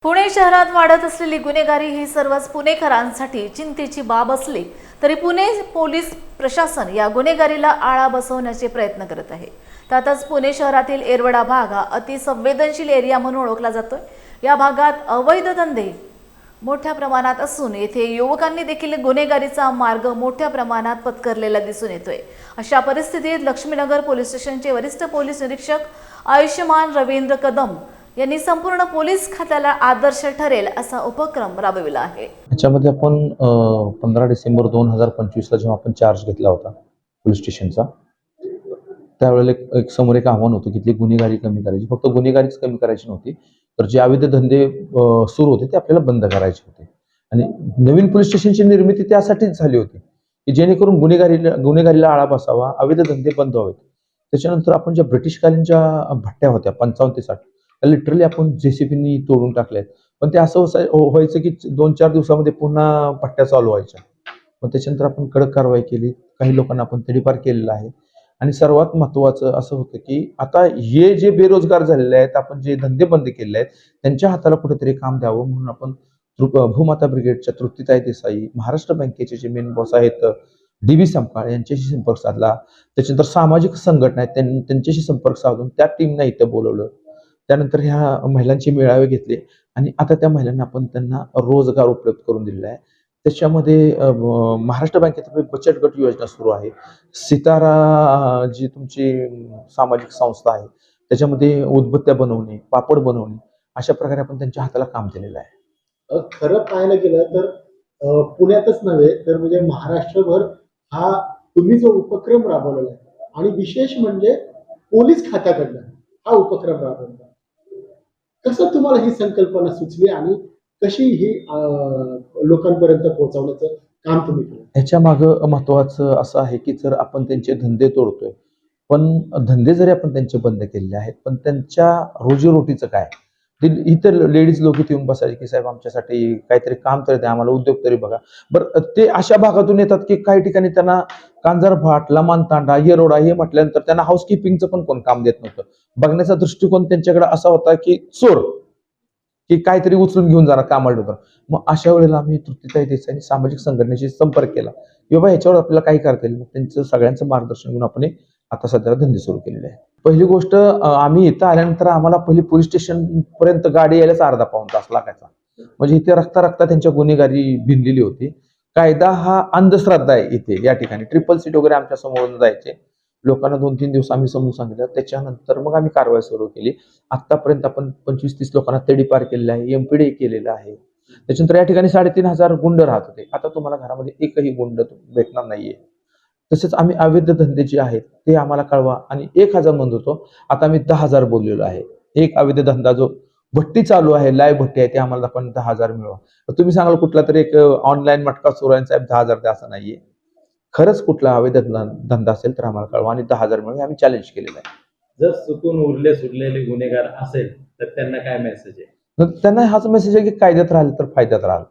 पुणे शहरात वाढत असलेली गुन्हेगारी ही सर्वच पुणेकरांसाठी चिंतेची बाब असली तरी पुणे पोलीस प्रशासन या गुन्हेगारीला आळा बसवण्याचे प्रयत्न करत आहे। त्यातच पुणे शहरातील येरवडा भाग हा अतिसंवेदनशील एरिया म्हणून ओळखला जातोय। या भागात अवैध धंदे मोठ्या प्रमाणात असून येथे युवकांनी देखील गुन्हेगारीचा मार्ग मोठ्या प्रमाणात पत्करलेला दिसून येतोय। अशा परिस्थितीत लक्ष्मीनगर पोलीस स्टेशनचे वरिष्ठ पोलीस निरीक्षक आयुष्यमान रवींद्र कदम यांनी संपूर्ण पोलीस खात्याला आदर्श ठरेल असा उपक्रम राबविला आहे। याच्यामध्ये आपण 15 डिसेंबर 2025 ला जेव्हा आपण चार्ज घेतला होता पोलीस स्टेशनचा, त्यावेळेला एक समोर एक आव्हान होतं की इथली गुन्हेगारी कमी करायची। फक्त गुन्हेगारीच कमी करायची नव्हती, तर जे अवैध धंदे सुरू होते ते आपल्याला बंद करायचे होते। आणि नवीन पोलीस स्टेशनची निर्मिती त्यासाठीच झाली होती की जेणेकरून गुन्हेगारीला आळा बसावा, अवैध धंदे बंद व्हावेत। त्याच्यानंतर आपण ज्या ब्रिटिशकालीनच्या भट्ट्या होत्या 55 ते 60, लिटरली आपण जेसीबीनी तोडून टाकल्यात। पण ते असं व्हायचं की 2-4 दिवसामध्ये पुन्हा पट्ट्या चालू व्हायच्या। मग त्याच्यानंतर आपण कडक कारवाई केली, काही लोकांना आपण तडीपार केलेला आहे। आणि सर्वात महत्त्वाचं असं होतं की आता हे जे बेरोजगार झालेले आहेत, आपण जे धंदे बंद केले आहेत, त्यांच्या हाताला कुठेतरी काम द्यावं म्हणून आपण भूमाता ब्रिगेडच्या तृप्तीताई देसाई, महाराष्ट्र बँकेचे जे मेन बॉस आहेत DB संपाळ यांच्याशी संपर्क साधला। त्याच्यानंतर सामाजिक संघटना आहेत त्यांच्याशी संपर्क साधून त्या टीमना इथं बोलवलं। त्यानंतर ह्या महिलांचे मेळावे घेतले आणि आता त्या महिलांना आपण त्यांना रोजगार उपलब्ध करून दिलेला आहे। त्याच्यामध्ये महाराष्ट्र बँकेतर्फे बचत गट योजना सुरू आहे। सितारा जी तुमची सामाजिक संस्था आहे, त्याच्यामध्ये उदबत्त्या बनवणे, पापड बनवणे, अशा प्रकारे आपण त्यांच्या हाताला काम दिलेलं आहे। खरं पाहायला गेलं तर पुण्यातच नव्हे तर म्हणजे महाराष्ट्रभर हा तुम्ही जो उपक्रम राबवलेला आहे आणि विशेष म्हणजे पोलीस खात्याकडनं हा उपक्रम राबवला, कसं तुम्हाला ही संकल्पना सुचली आणि कशी ही लोकांपर्यंत पोहोचवण्याचं काम तुम्ही केलं? ह्याच्या मागं महत्वाचं असं आहे की जर आपण त्यांचे धंदे तोडतोय, पण धंदे जरी आपण त्यांचे बंद केलेले आहेत, पण त्यांच्या रोजीरोटीचं काय? इतर लेडीज लोक इथे येऊन बसायचे की साहेब आमच्यासाठी काहीतरी काम तरी द्या, आम्हाला उद्योग तरी बघा। बरं, ते अशा भागातून येतात की काही ठिकाणी त्यांना कांजरभाट, लमानतांडा, येरोडा हे म्हटल्यानंतर त्यांना हाऊसकीपिंगचं पण कोण काम देत नव्हतं। बघण्याचा दृष्टिकोन त्यांच्याकडे असा होता की चोर, की काहीतरी उचलून घेऊन जाणार कामाला होतं। मग अशा वेळेला आम्ही तृप्तीताई देसाई सामाजिक संघटनेशी संपर्क केला की बाबा ह्याच्यावर आपल्याला काही करता येईल। मग त्यांचं सगळ्यांचं मार्गदर्शन घेऊन आपण आता सध्या धंदे सुरू केलेले आहे। पहिली गोष्ट, आम्ही इथं आल्यानंतर आम्हाला पहिली पोलीस स्टेशन पर्यंत गाडी यायलाच अर्धा पाऊण तास लागायचा। म्हणजे इथे रक्ता रक्ता त्यांच्या गुन्हेगारी भिनलेली होती। कायदा हा अंधश्रद्धा आहे इथे, या ठिकाणी ट्रिपल सीट वगैरे आमच्या समोरून जायचे। लोकांना 2-3 दिवस आम्ही समजून सांगितलं, त्याच्यानंतर मग आम्ही कारवाई सुरू केली। आतापर्यंत आपण 25-30 लोकांना तडीपार केलेला आहे, MPD केलेला आहे। त्याच्यानंतर या ठिकाणी 3,500 गुंड राहत होते, आता तुम्हाला घरामध्ये एकही गुंड भेटणार नाहीये। तसेच आम्ही अवैध धंदे जे आहेत ते आम्हाला कळवा आणि 1,000 नोंद होतो, आता आम्ही 10,000 बोललेलो आहे। एक अवैध धंदा जो भट्टी चालू आहे, लाईव्ह भट्टी आहे, ते आम्हाला आपण 10,000 मिळवा। तुम्ही सांगाल कुठला तरी एक ऑनलाईन मटका चोर आहे साहेब 10,000 द्या, असं नाहीये। खरंच कुठला अवैध धंदा असेल तर आम्हाला कळवा आणि 10,000 मिळवा, आम्ही चॅलेंज केलेलं आहे। जर चुकून उरले सुरलेले गुन्हेगार असेल तर त्यांना काय मेसेज आहे? त्यांना हाच मेसेज आहे की कायद्यात राहिलं तर फायद्यात राहाल।